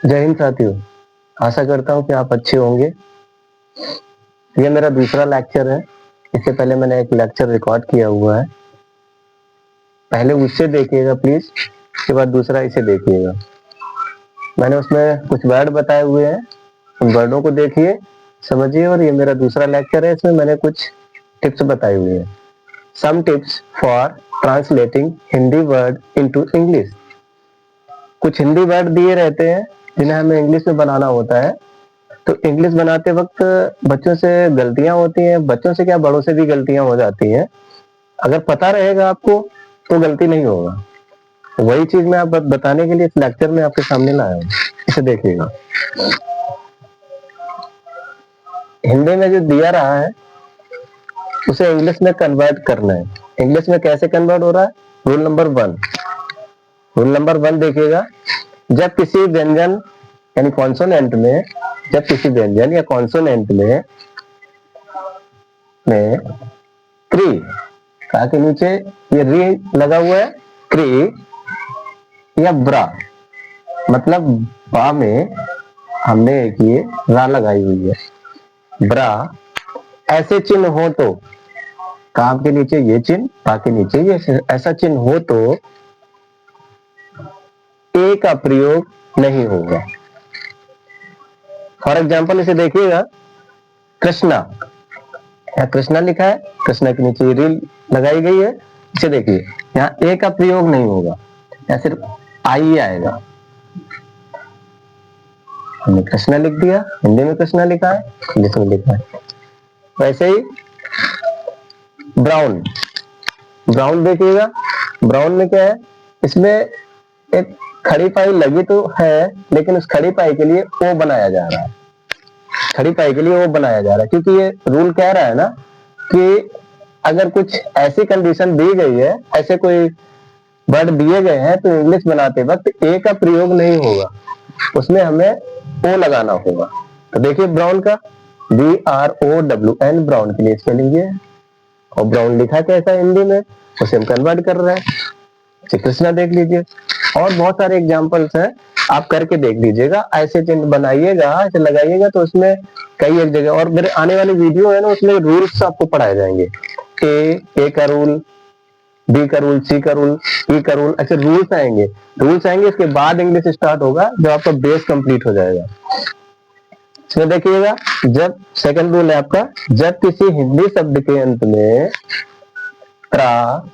जय हिंद साथियों, आशा करता हूँ कि आप अच्छे होंगे। ये मेरा दूसरा लेक्चर है। इससे पहले मैंने एक लेक्चर रिकॉर्ड किया हुआ है, पहले उससे देखिएगा प्लीज, उसके बाद दूसरा इसे देखिएगा। मैंने उसमें कुछ वर्ड बताए हुए हैं, उन वर्डों को देखिए, समझिए। और ये मेरा दूसरा लेक्चर है, इसमें मैंने कुछ टिप्स बताए हुए हैं। Some tips for translating Hindi word into English. कुछ हिंदी वर्ड दिए रहते हैं जिन्हें हमें इंग्लिश में बनाना होता है। तो इंग्लिश बनाते वक्त बच्चों से गलतियां होती हैं, बच्चों से क्या बड़ों से भी गलतियां हो जाती हैं। अगर पता रहेगा आपको तो गलती नहीं होगा। वही चीज मैं आप बताने के लिए इस लेक्चर में आपके सामने लाया हूँ, इसे देखिएगा। हिंदी में जो दिया रहा है उसे इंग्लिश में कन्वर्ट करना है। इंग्लिश में कैसे कन्वर्ट हो रहा है? Rule number 1। रूल नंबर 1 देखिएगा, जब किसी व्यंजन यानी कॉन्सोनेंट में, जब किसी व्यंजन या कॉन्सोनेंट में क्री का के नीचे ये री लगा हुआ है, क्री या ब्रा, मतलब बा में हमने एक ये रा लगाई हुई है, ब्रा, ऐसे चिन्ह हो तो, काम के नीचे ये चिन्ह, बा के नीचे ये ऐसा चिन्ह हो तो ए का प्रयोग नहीं होगा। फॉर एग्जाम्पल इसे देखिएगा, कृष्णा, यहाँ कृष्णा लिखा है, कृष्णा के नीचे रील लगाई गई है। इसे देखिए, यहाँ ए का प्रयोग नहीं होगा, यहाँ सिर्फ आई आएगा। हमने कृष्णा लिख दिया, हिंदी में कृष्णा लिखा है, इंग्लिश में लिखा है। वैसे ही ब्राउन, ब्राउन देखिएगा, ब्राउन में क्या है, इसमें एक खड़ी पाई लगी तो है, लेकिन उस खड़ी पाई के लिए ओ बनाया जा रहा है, खड़ी पाई के लिए ओ बनाया जा रहा है, क्योंकि ये रूल कह रहा है ना कि अगर कुछ ऐसी कंडीशन दी गई है, ऐसे कोई वर्ड दिए गए हैं, तो इंग्लिश बनाते वक्त ए का प्रयोग नहीं होगा, उसमें हमें ओ लगाना होगा। तो देखिए ब्राउन का BROWN, ब्राउन के लिए स्पेलिंग ये है, और ब्राउन लिखा कैसा हिंदी में, उसे हम कन्वर्ट कर रहे हैं। कृष्णा देख लीजिए, और बहुत सारे एग्जाम्पल्स हैं, आप करके देख लीजिएगा। ऐसे चिन्ह बनाइएगा, ऐसे लगाइएगा, तो उसमें कई एक जगह, और मेरे आने वाली वीडियो है ना, उसमें रूल्स आपको पढ़ाए जाएंगे। ए का रूल, बी का रूल, सी का रूल, ई का रूल, ऐसे रूल्स आएंगे। रूल्स आएंगे, इसके बाद इंग्लिश स्टार्ट होगा, जब आपका बेस कंप्लीट हो जाएगा। इसमें देखिएगा, जब सेकंड रूल है आपका, जब किसी हिंदी शब्द के अंत में त्रा,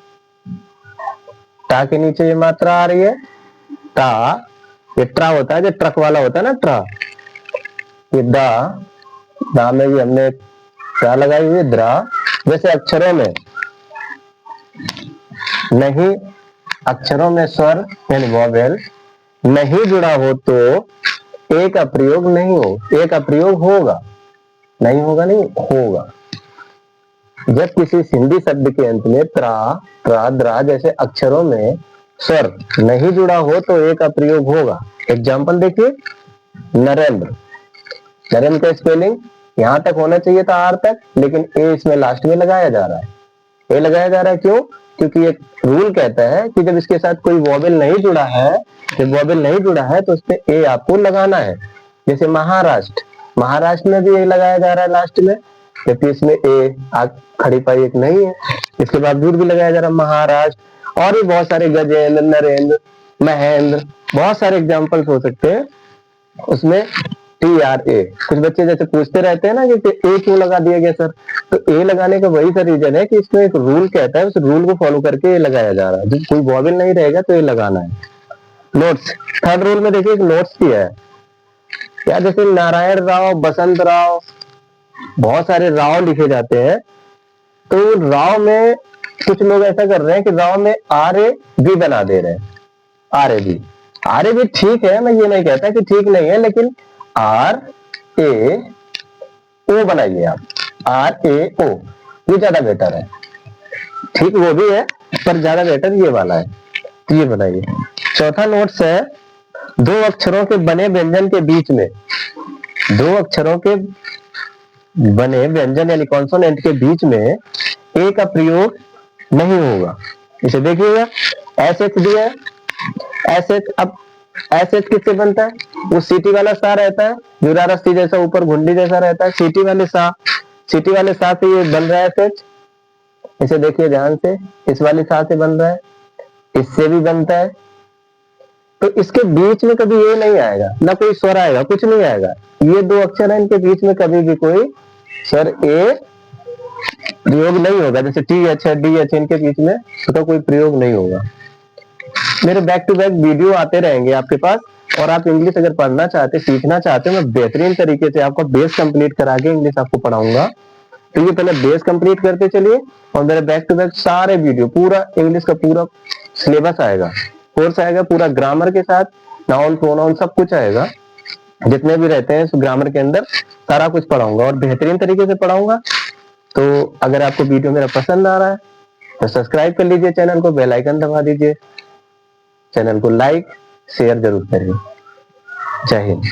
टा के नीचे ये मात्रा आ रही है, टा, ये ट्रा होता है, जो ट्रक वाला होता है ना, ट्रा, ये दा में भी हमने ट्रा लगाई हुई, द्रा। जैसे अक्षरों में नहीं, अक्षरों में स्वर यानी वॉवेल नहीं जुड़ा हो तो ए का प्रयोग नहीं हो, ए का प्रयोग होगा, नहीं होगा, नहीं होगा। जब किसी हिंदी शब्द के अंत में त्रा, ट्रा, द्रा जैसे अक्षरों में स्वर नहीं जुड़ा हो तो ए का प्रयोग होगा। एग्जाम्पल देखिए, नरेंद्र, नरेंद्र का स्पेलिंग यहां तक होना चाहिए था, आर तक, लेकिन ए इसमें लास्ट में लगाया जा रहा है। ए लगाया जा रहा है क्यों? क्योंकि एक रूल कहता है कि जब इसके साथ कोई वॉवेल नहीं जुड़ा है, जब वॉवेल नहीं जुड़ा है तो उसमें ए आपको लगाना है। जैसे महाराष्ट्र, महाराष्ट्र में भी ए लगाया जा रहा है लास्ट में, जबकि इसमें ए खड़ी पाई एक नहीं है, इसके बावजूद भी लगाया जा रहा है महाराष्ट्र। और भी बहुत सारे, गजेंद्र, नरेंद्र, महेंद्र, बहुत सारे एग्जाम्पल्स हो सकते हैं। उसमें TRA, कुछ बच्चे जैसे पूछते रहते हैं ना कि ए क्यों लगा दिया गया सर, तो ए लगाने का वही सा रीजन है कि इसमें एक रूल कहता है, उस रूल को फॉलो करके ए लगाया जा रहा है। जब कोई वॉवेल नहीं रहेगा तो ए लगाना है। नोट्स, थर्ड रूल में देखिए एक नोट्स किया है, या जैसे नारायण राव, बसंत राव, बहुत सारे राव लिखे जाते हैं, तो राव में कुछ लोग ऐसा कर रहे हैं कि राव में RAB बना दे रहे हैं, RAB ठीक है, मैं ये नहीं कहता कि ठीक नहीं है, लेकिन RAO बनाइए आप, RAO, ये ज्यादा बेटर है। ठीक वो भी है, पर ज्यादा बेटर ये वाला है, तो ये बनाइए। चौथा नोट्स है, दो अक्षरों के बने व्यंजन के बीच में, दो अक्षरों के बने व्यंजन यानी कॉन्सोनेंट के बीच में ए का प्रयोग नहीं होगा। इसे देखिएगा, एस एच दिया है, एस एच, अब एस एच किससे बनता है? वो सीटी वाला सा रहता है, जुरा रस्सी जैसा ऊपर घुंडी जैसा रहता है, सीटी वाले सा से ये बन रहा है एस एच। इसे देखिए ध्यान से, इस वाली सा से बन रहा है, इससे भी बनता है। तो इसके बीच में कभी ये नहीं आएगा, ना कोई स्वर आएगा, कुछ नहीं आएगा। ये दो अक्षर है, इनके बीच में कभी भी कोई स्वर ए प्रयोग नहीं होगा। जैसे टी एच है, डी एच, इनके बीच में उसका कोई प्रयोग नहीं होगा। मेरे बैक टू बैक वीडियो आते रहेंगे आपके पास, और आप इंग्लिश अगर पढ़ना चाहते, सीखना चाहते हो, मैं बेहतरीन तरीके से आपका बेस कंप्लीट करा के इंग्लिश आपको पढ़ाऊंगा। तो ये पहले बेस कंप्लीट करते चलिए, और मेरे बैक टू बैक सारे वीडियो, पूरा इंग्लिश का पूरा सिलेबस आएगा, कोर्स आएगा, पूरा ग्रामर के साथ, नाउन प्रोनाउन सब कुछ आएगा। जितने भी रहते हैं ग्रामर के अंदर सारा कुछ पढ़ाऊंगा, और बेहतरीन तरीके से पढ़ाऊंगा। तो अगर आपको वीडियो मेरा पसंद आ रहा है तो सब्सक्राइब कर लीजिए चैनल को, बेल आइकन दबा दीजिए, चैनल को लाइक शेयर जरूर करिए। जय हिंद।